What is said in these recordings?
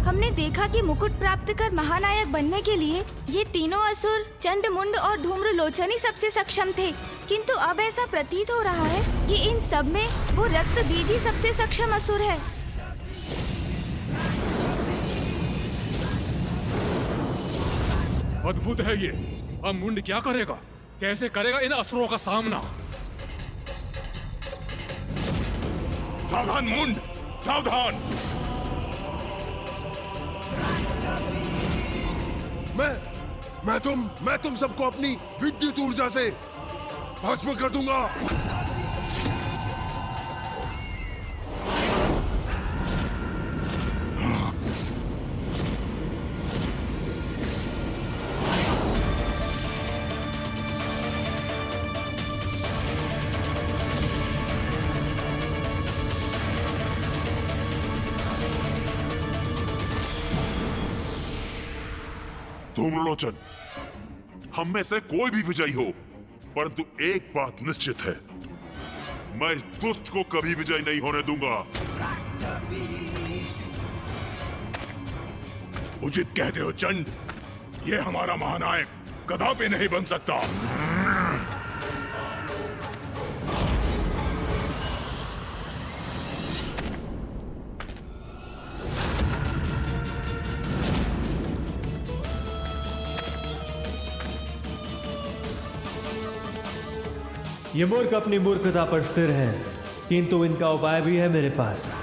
हमने देखा कि मुकुट प्राप्त कर महानायक बनने के लिए ये तीनों असुर चंड, मुंड और धूम्रलोचन ही सबसे सक्षम थे, किंतु अब ऐसा प्रतीत हो रहा है कि इन सब में वो रक्त बीज ही सबसे सक्षम असुर है। अद्भुत है ये। अब मुंड क्या करेगा? कैसे करेगा इन असुरों का सामना? सावधान मुंड, सावधान। मैं तुम सबको अपनी विद्युत ऊर्जा से भस्म कर दूंगा। धूम्रलोचन, हम में से कोई भी विजयी हो, परंतु एक बात निश्चित है, मैं इस दुष्ट को कभी विजयी नहीं होने दूंगा। उचित कहते हो चंड, ये हमारा महानायक कदापि नहीं बन सकता। ये मूर्ख अपनी मूर्खता पर स्थिर है, किंतु इनका उपाय भी है मेरे पास।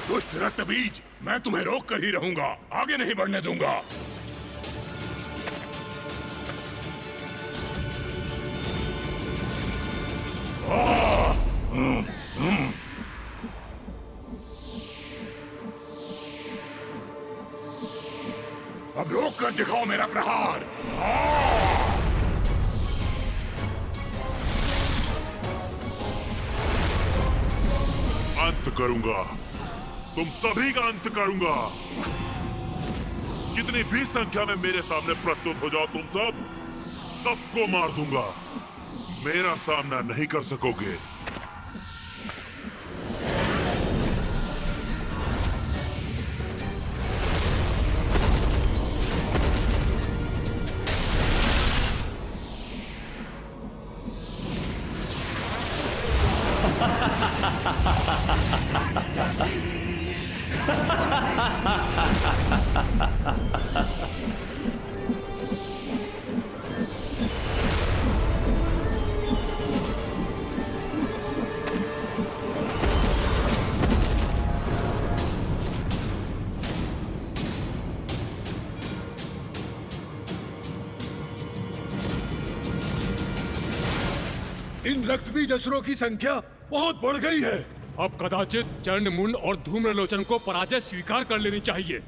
दुष्ट रक्त बीज, मैं तुम्हें रोक कर ही रहूंगा, आगे नहीं बढ़ने दूंगा। अब रोक कर दिखाओ मेरा प्रहार। अंत करूंगा, तुम सभी का अंत करूंगा। कितनी भी संख्या में मेरे सामने प्रस्तुत हो जाओ, तुम सबको मार दूंगा। मेरा सामना नहीं कर सकोगे। इन रक्तबीज असुरों की संख्या बहुत बढ़ गई है। अब कदाचित चंड, मुंड और धूम्रलोचन को पराजय स्वीकार कर लेनी चाहिए।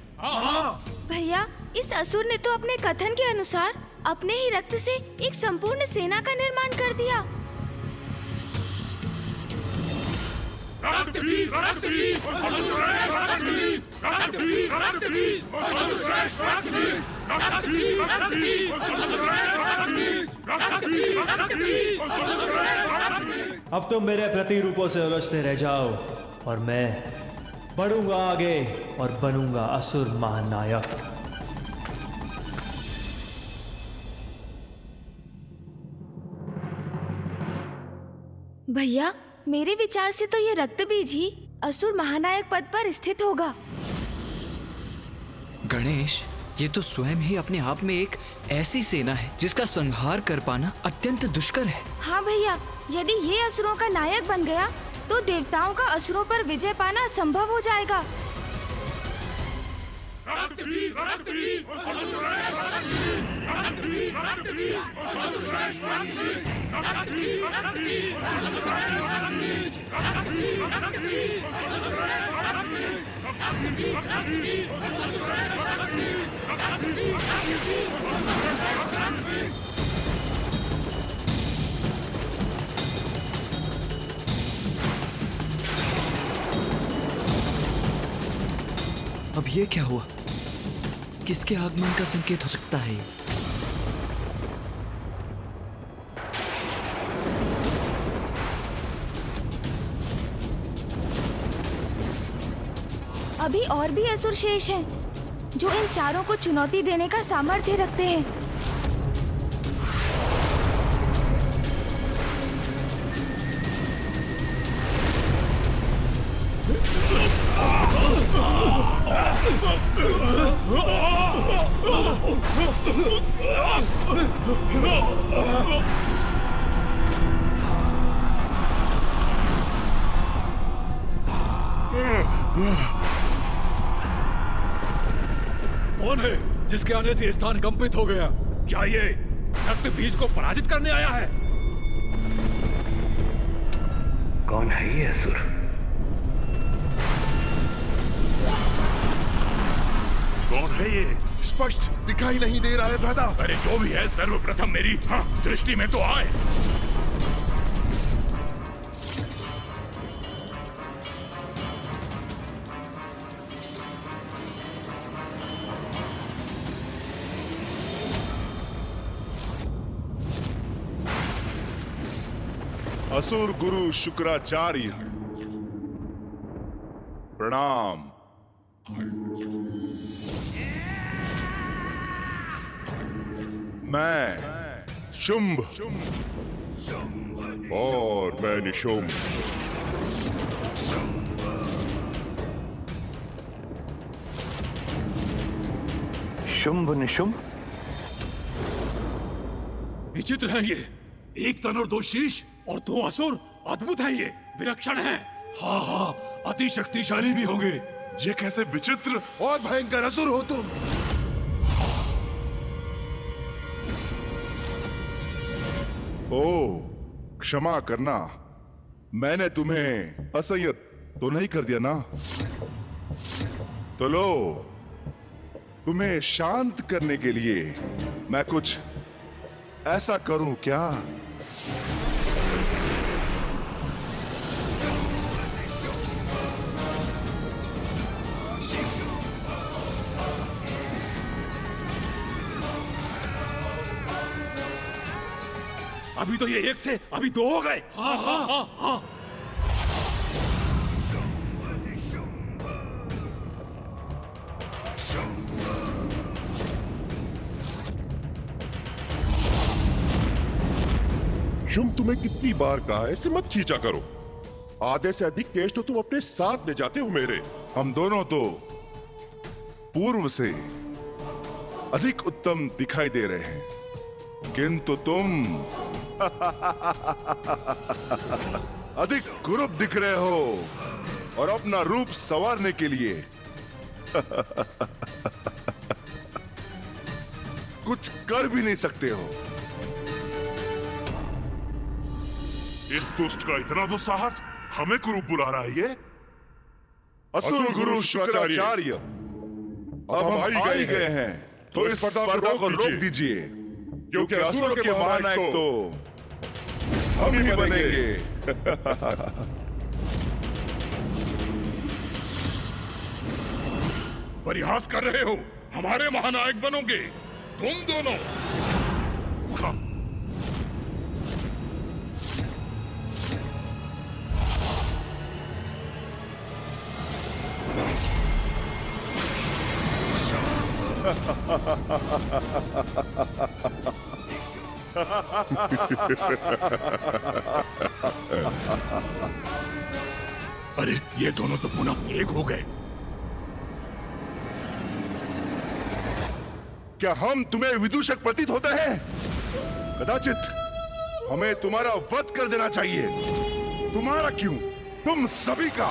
भैया, इस असुर ने तो अपने कथन के अनुसार अपने ही रक्त से एक संपूर्ण सेना का निर्माण कर दिया। अब तुम मेरे प्रतिरूपों से उलझते रह जाओ और मैं बढ़ूंगा आगे और बनूंगा असुर महानायक। भैया, मेरे विचार से तो ये रक्त बीज ही असुर महानायक पद पर स्थित होगा। गणेश, ये तो स्वयं ही अपने आप में एक ऐसी सेना है जिसका संहार कर पाना अत्यंत दुष्कर है। हाँ भैया, यदि ये असुरों का नायक बन गया तो देवताओं का असुरों पर विजय पाना असंभव हो जाएगा। रक्त बीज, अब ये क्या हुआ? किसके आगमन का संकेत हो सकता है ये? अभी और भी असुर शेष हैं, जो इन चारों को चुनौती देने का सामर्थ्य रखते हैं। कौन है जिसके आने से स्थान कंपित हो गया? क्या ये रक्त बीज को पराजित करने आया है? कौन है ये असुर? कौन है ये? स्पष्ट दिखाई नहीं दे रहा है भ्राता। अरे जो भी है, सर्वप्रथम मेरी दृष्टि में तो आए। असुर गुरु शुक्राचार्य, प्रणाम। मैं शुंभ और मैं निशुंभ। शुंभ निशुंभ? विचित्र है ये। एक तन और दो शीश और दो असुर। अद्भुत है ये, विलक्षण है। हाँ हाँ, अति शक्तिशाली भी होंगे। ये कैसे विचित्र और भयंकर असुर हो तुम। ओ, क्षमा करना, मैंने तुम्हें असह्य तो नहीं कर दिया ना? तो लो, तुम्हें शांत करने के लिए मैं कुछ ऐसा करूं क्या? अभी तो ये एक थे, अभी दो हो गए। हाँ हाँ हाँ हाँ। शुंभ, तुम्हें कितनी बार कहा है इसे मत खींचा करो। आधे से अधिक केश तो तुम अपने साथ ले जाते हो मेरे। हम दोनों तो पूर्व से अधिक उत्तम दिखाई दे रहे हैं, किंतु तुम अधिक कुरूप दिख रहे हो और अपना रूप संवारने के लिए कुछ कर भी नहीं सकते हो। इस दुष्ट का इतना दुस्साहस, हमें कुरूप बुला रहा है ये? असुर गुरु शुक्राचार्य, अब हम आ ही गए हैं, तो इस स्पर्धा को रोक दीजिए, क्योंकि असुरों के महानायक तो हम ही बनेंगे। परिहास कर रहे हो? हमारे महानायक बनोगे तुम दोनों। अरे ये दोनों तो पुनः एक हो गए। क्या हम तुम्हें विदूषक प्रतीत होते हैं? कदाचित हमें तुम्हारा वध कर देना चाहिए। तुम्हारा क्यों, तुम सभी का।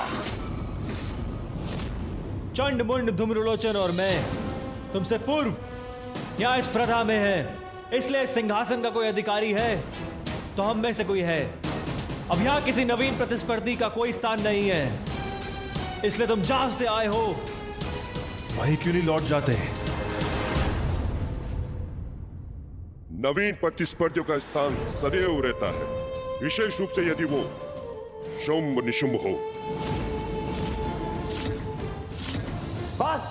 चंड मुंड धूम्रलोचन और मैं तुमसे पूर्व यहाँ इस प्रथा में हैं। इसलिए सिंहासन का कोई अधिकारी है तो हम में से कोई है। अब यहां किसी नवीन प्रतिस्पर्धी का कोई स्थान नहीं है, इसलिए तुम जहां से आए हो वहीं क्यों नहीं लौट जाते? नवीन प्रतिस्पर्धियों का स्थान सदैव रहता है, विशेष रूप से यदि वो शुंभ निशुंभ हो। बस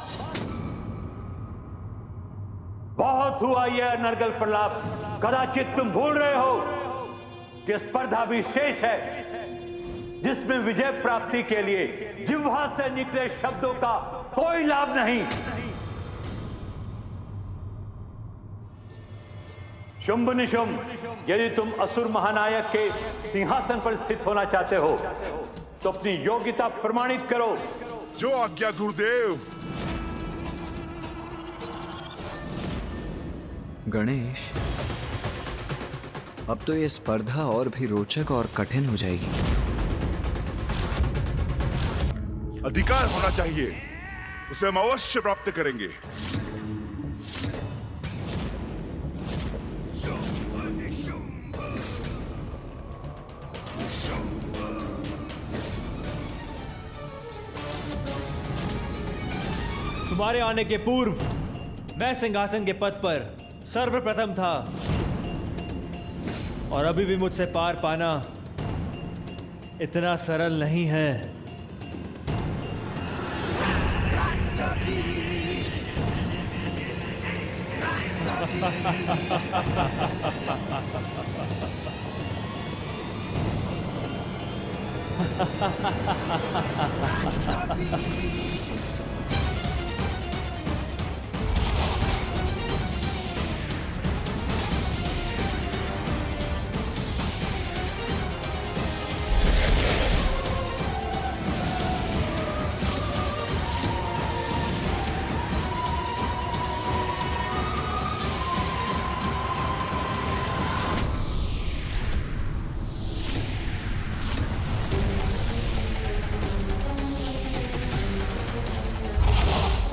बहुत हुआ यह नरगल प्रलाप। कदाचित तुम भूल रहे हो कि स्पर्धा भी शेष है, जिसमें विजय प्राप्ति के लिए जिह्वा से निकले शब्दों का कोई लाभ नहीं। शुंभ निशुंभ, यदि तुम असुर महानायक के सिंहासन पर स्थित होना चाहते हो तो अपनी योग्यता प्रमाणित करो। जो आज्ञा गुरुदेव। गणेश, अब तो ये स्पर्धा और भी रोचक और कठिन हो जाएगी। अधिकार होना चाहिए, उसे हम अवश्य प्राप्त करेंगे। तुम्हारे आने के पूर्व मैं सिंहासन के पद पर सर्वप्रथम था, और अभी भी मुझसे पार पाना इतना सरल नहीं है।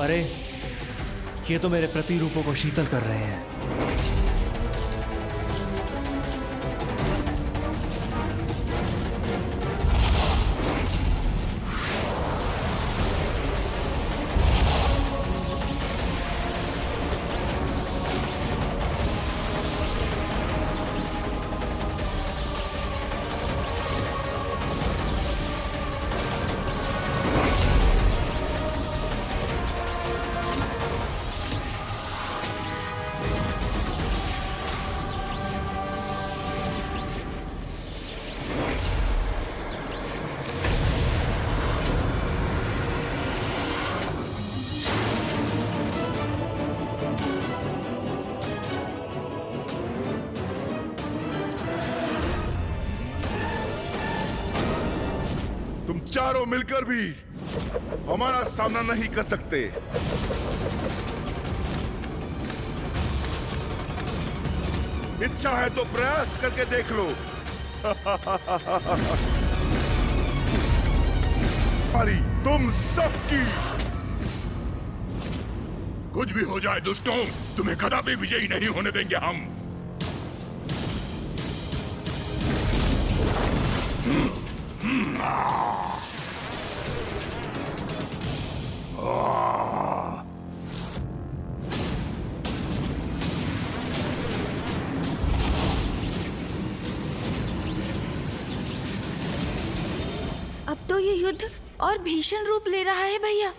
अरे, ये तो मेरे प्रतिरूपों को शीतल कर रहे हैं। तुम चारों मिलकर भी हमारा सामना नहीं कर सकते। इच्छा है तो प्रयास करके देख लो। हमारी तुम सबकी। कुछ भी हो जाए दुष्टों, तुम्हें कदापि विजयी नहीं होने देंगे हम। अब तो ये युद्ध और भीषण रूप ले रहा है भैया।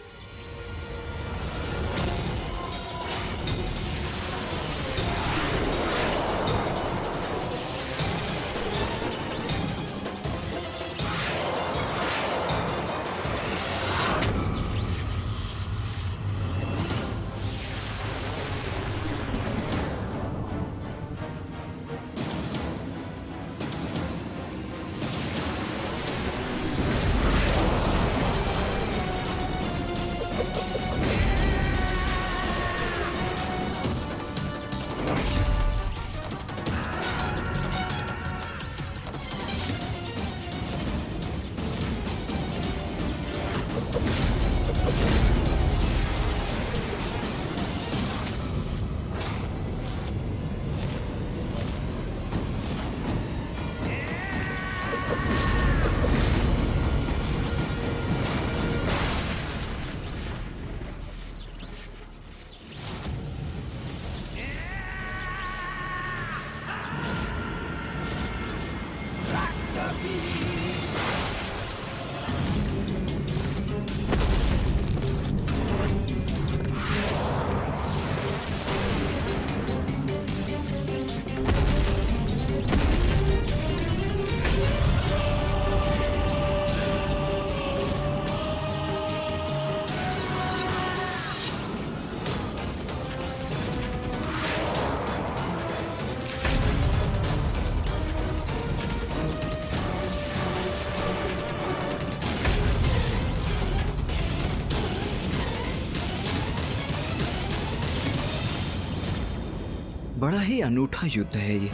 बड़ा ही अनूठा युद्ध है ये।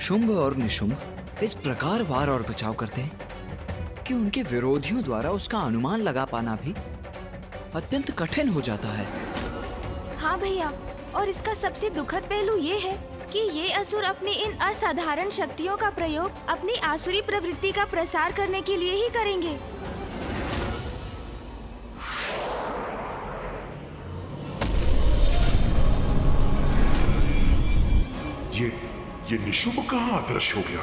शुंभ और निशुंभ इस प्रकार वार और बचाव करते हैं कि उनके विरोधियों द्वारा उसका अनुमान लगा पाना भी अत्यंत कठिन हो जाता है। हाँ भैया, और इसका सबसे दुखद पहलू ये है कि ये असुर अपनी इन असाधारण शक्तियों का प्रयोग अपनी आसुरी प्रवृत्ति का प्रसार करने के लिए ही करेंगे। ये निशुंभ कहाँ अदृश्य हो गया?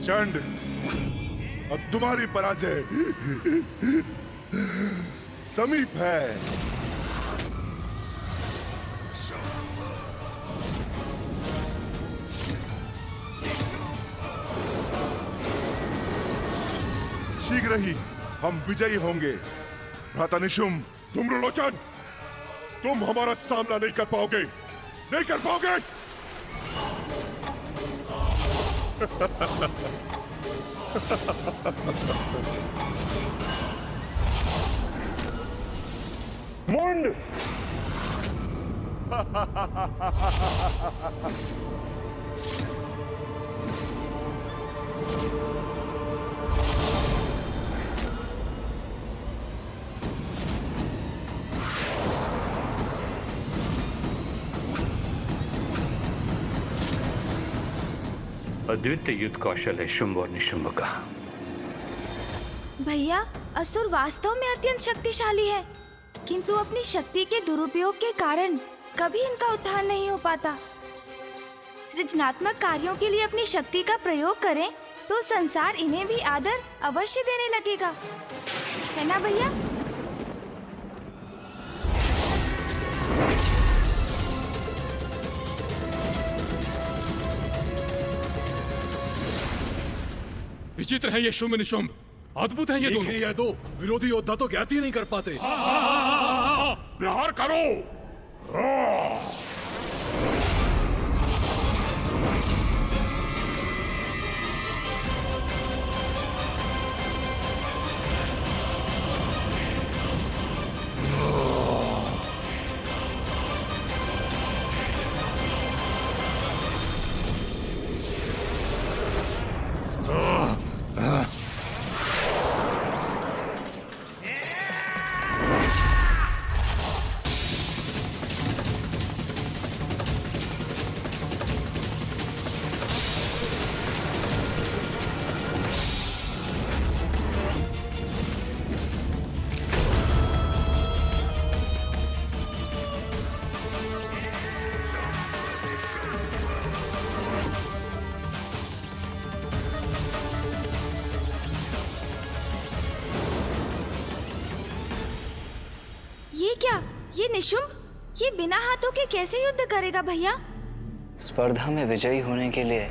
चंड, अब तुम्हारी पराजय समीप है। शीघ्र ही हम विजयी होंगे। भ्राता निशुंभ, धूम्रलोचन, तुम हमारा सामना नहीं कर पाओगे, नहीं कर पाओगे। मुंड! अद्वितीय युद्ध कौशल है शुंभ और निशुंभ का। भैया, असुर वास्तव में अत्यंत शक्तिशाली है, किंतु अपनी शक्ति के दुरुपयोग के कारण कभी इनका उत्थान नहीं हो पाता। सृजनात्मक कार्यों के लिए अपनी शक्ति का प्रयोग करें तो संसार इन्हें भी आदर अवश्य देने लगेगा, है ना भैया? विचित्र है ये शुंभ निशुंभ, अद्भुत है ये दोनों। ये दो विरोधी योद्धा तो ज्ञात ही नहीं कर पाते। प्रहार करो। ये क्या? ये निशुंभ, ये बिना हाथों के कैसे युद्ध करेगा भैया? स्पर्धा में विजयी होने के लिए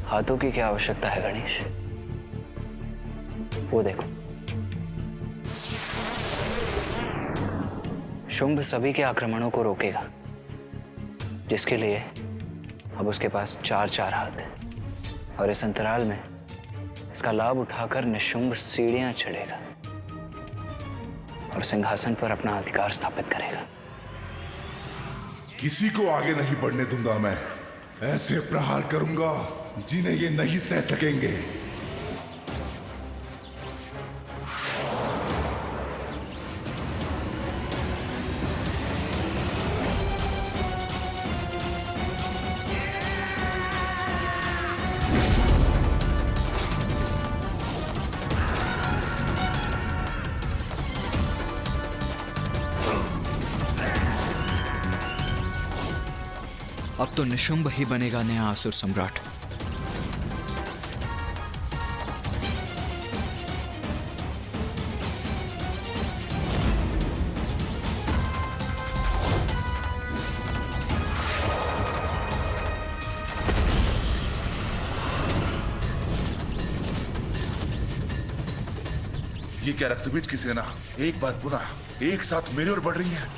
हाथों की क्या आवश्यकता है गणेश? वो देखो, शुंभ सभी के आक्रमणों को रोकेगा, जिसके लिए अब उसके पास 4-4 हाथ है, और इस अंतराल में इसका लाभ उठाकर निशुंभ सीढ़ियां चढ़ेगा और सिंहासन पर अपना अधिकार स्थापित करेगा। किसी को आगे नहीं बढ़ने दूंगा मैं। ऐसे प्रहार करूंगा जिन्हें ये नहीं सह सकेंगे। अब तो निशुंभ ही बनेगा नया असुर सम्राट। ये क्या रक्तबीज की सेना एक बार पुनः एक साथ मेरी ओर बढ़ रही है?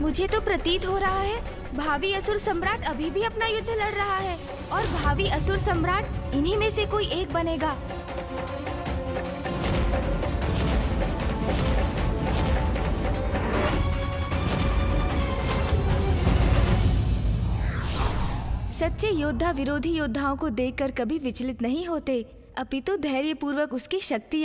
मुझे तो प्रतीत हो रहा है भावी असुर सम्राट अभी भी अपना युद्ध लड़ रहा है, और भावी असुर सम्राट इन्हीं में से कोई एक बनेगा। सच्चे योद्धा विरोधी योद्धाओं को देखकर कभी विचलित नहीं होते, अपितु धैर्यपूर्वक उसकी शक्ति